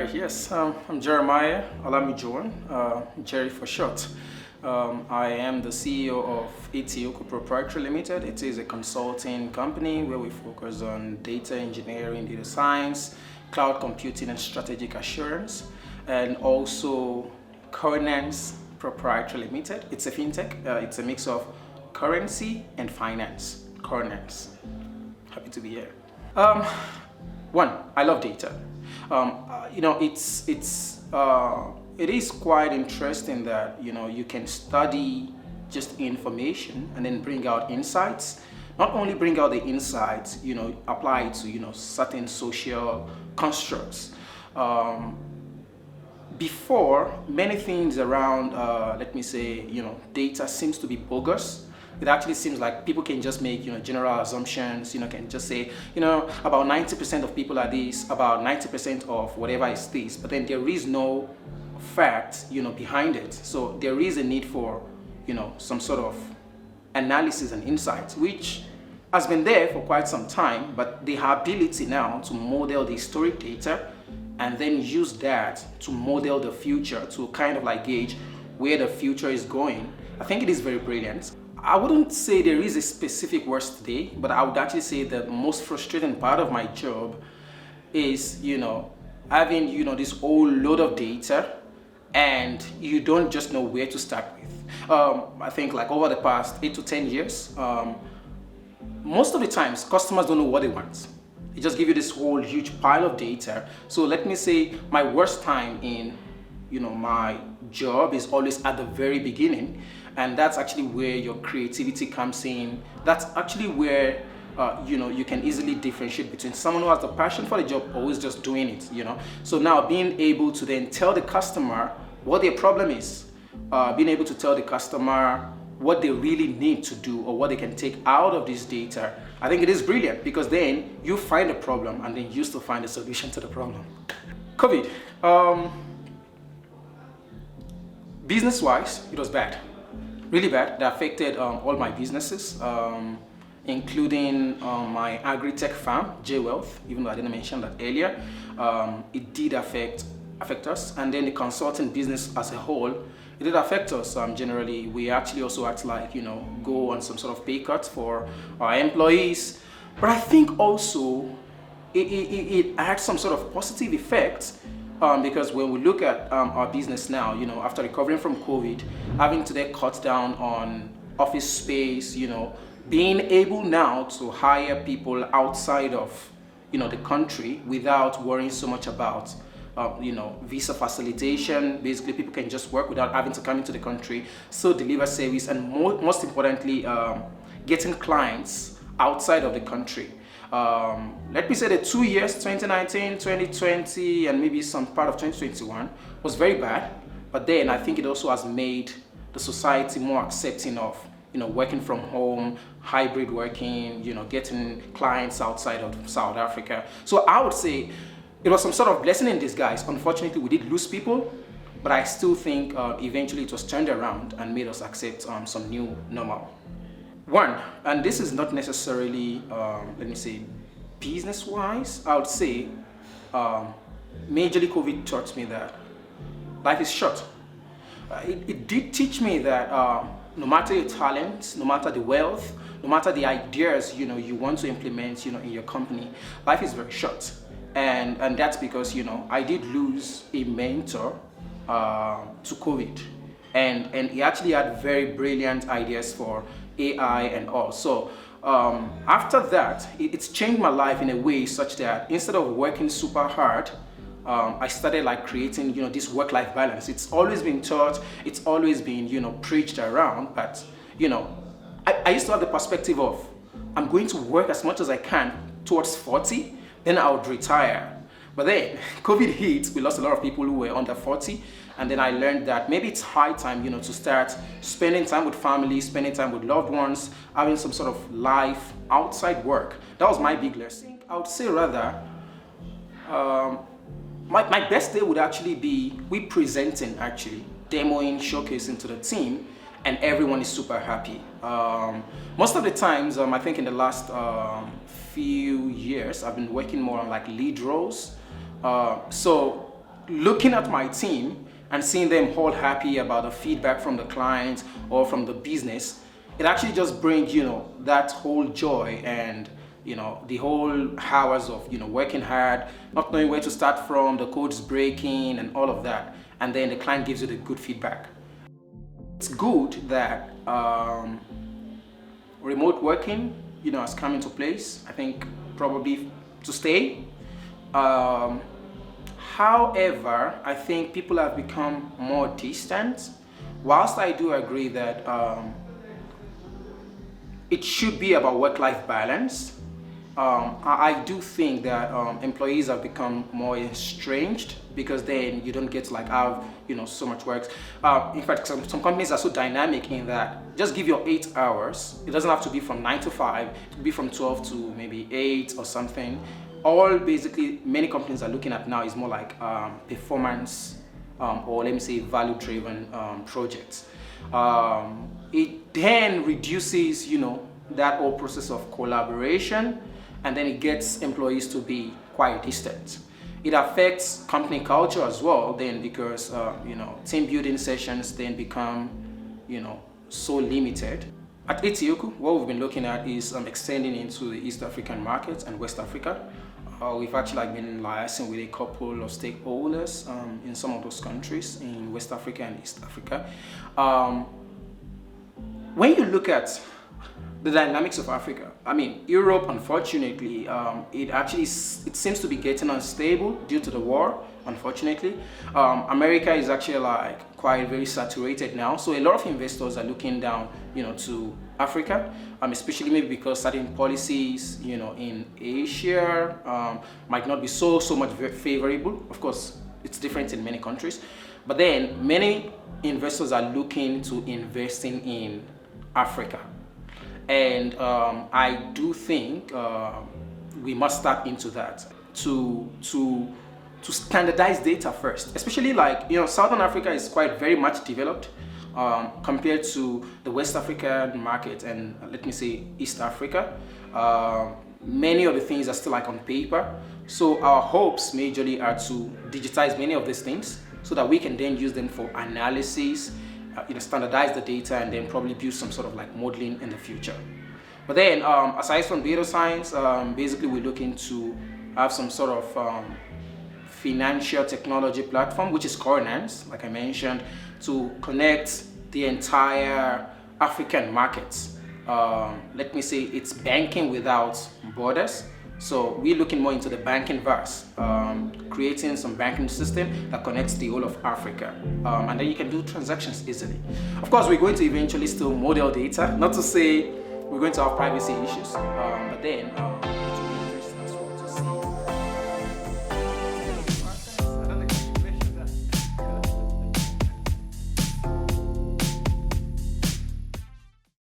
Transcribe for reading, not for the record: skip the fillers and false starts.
right, yes, I'm Jeremiah Olamijuwon, Jerry for short. I am the CEO of S03E02 Proprietary Limited. It is a consulting company where we focus on data engineering, data science, cloud computing, and strategic assurance, and also Currency Proprietary Limited. It's a fintech. It's a mix of currency and finance. Currency. Happy to be here. One, I love data. It is quite interesting that you can study just information and then bring out insights. Not only bring out the insights, apply it to certain social constructs. Before, many things around, let me say, data seems to be bogus. It actually seems like people can just make general assumptions, can just say about 90% of people are this, about 90% of whatever is this, but then there is no fact behind it. So there is a need for some sort of analysis and insights, which has been there for quite some time, but the ability now to model the historic data and then use that to model the future, to kind of like gauge where the future is going, I think it is very brilliant. I wouldn't say there is a specific worst today, but I would actually say the most frustrating part of my job is, having, this whole load of data and you don't just know where to start with. I think like over the past 8 to 10 years, most of the times customers don't know what they want. They just give you this whole huge pile of data. So let me say my worst time in my job is always at the very beginning, and that's actually where your creativity comes in. That's actually where you can easily differentiate between someone who has the passion for the job or who's just doing it. So now being able to then tell the customer what their problem is, being able to tell the customer what they really need to do or what they can take out of this data, I think it is brilliant, because then you find a problem and then you still find a solution to the problem. COVID. Business-wise, it was bad, really bad. That affected all my businesses, including my agri-tech farm, J-Wealth, even though I didn't mention that earlier. It did affect us, and then the consulting business as a whole, it did affect us. Generally, we actually also had to go on some sort of pay cuts for our employees, but I think also it had some sort of positive effect. Because when we look at our business now, after recovering from COVID, having to then cut down on office space, being able now to hire people outside of, the country without worrying so much about, visa facilitation. Basically, people can just work without having to come into the country, so deliver service, and most importantly, getting clients outside of the country. Let me say the 2 years, 2019, 2020, and maybe some part of 2021 was very bad. But then I think it also has made the society more accepting of, working from home, hybrid working, getting clients outside of South Africa. So I would say it was some sort of blessing in disguise. Unfortunately, we did lose people, but I still think eventually it was turned around and made us accept some new normal. One, and this is not necessarily, let me say, business-wise, I would say, majorly COVID taught me that life is short. It did teach me that no matter your talent, no matter the wealth, no matter the ideas you want to implement in your company, life is very short. And that's because I did lose a mentor to COVID, and he actually had very brilliant ideas for AI and all. So after that, it's changed my life in a way such that instead of working super hard, I started creating this work-life balance. It's always been taught, it's always been preached around, but I used to have the perspective of I'm going to work as much as I can towards 40, then I would retire. But then COVID hit, we lost a lot of people who were under 40, and then I learned that maybe it's high time, to start spending time with family, spending time with loved ones, having some sort of life outside work. That was my big lesson. I would say rather, my best day would actually be we presenting, actually demoing, showcasing to the team, and everyone is super happy. Most of the times, I think in the last few years, I've been working more on lead roles. So looking at my team and seeing them all happy about the feedback from the clients or from the business, it actually just brings, that whole joy and, the whole hours of, working hard, not knowing where to start from, the code's breaking and all of that. And then the client gives you the good feedback. It's good that remote working, has come into place. I think probably to stay. However, I think people have become more distant. Whilst I do agree that it should be about work-life balance, I do think that employees have become more estranged, because then you don't get to have so much work. In fact, some companies are so dynamic in that just give your 8 hours. It doesn't have to be from 9 to 5. It could be from 12 to maybe 8 or something. All basically many companies are looking at now is more like performance or let me say value-driven projects. It then reduces that whole process of collaboration, and then it gets employees to be quite distant. It affects company culture as well then, because team building sessions then become so limited. At Etioku, what we've been looking at is extending into the East African markets and West Africa. We've actually been liaising with a couple of stakeholders in some of those countries in West Africa and East Africa. When you look at the dynamics of Africa, Europe, unfortunately, it seems to be getting unstable due to the war, unfortunately. America is actually quite very saturated now, so a lot of investors are looking down, to Africa, especially maybe because certain policies, in Asia might not be so much favorable. Of course, it's different in many countries, but then many investors are looking to investing in Africa. And I do think we must tap into that to standardize data first, especially Southern Africa is quite very much developed compared to the West African market and let me say East Africa. Many of the things are still on paper, so our hopes majorly are to digitize many of these things so that we can then use them for analysis, standardize the data, and then probably build some sort of modeling in the future. But then aside from data science, basically we're looking to have some sort of financial technology platform, which is Coronance, like I mentioned, to connect the entire African markets. Let me say it's banking without borders. So we're looking more into the banking verse, creating some banking system that connects the whole of Africa, and then you can do transactions easily. Of course, we're going to eventually still model data, not to say we're going to have privacy issues, but then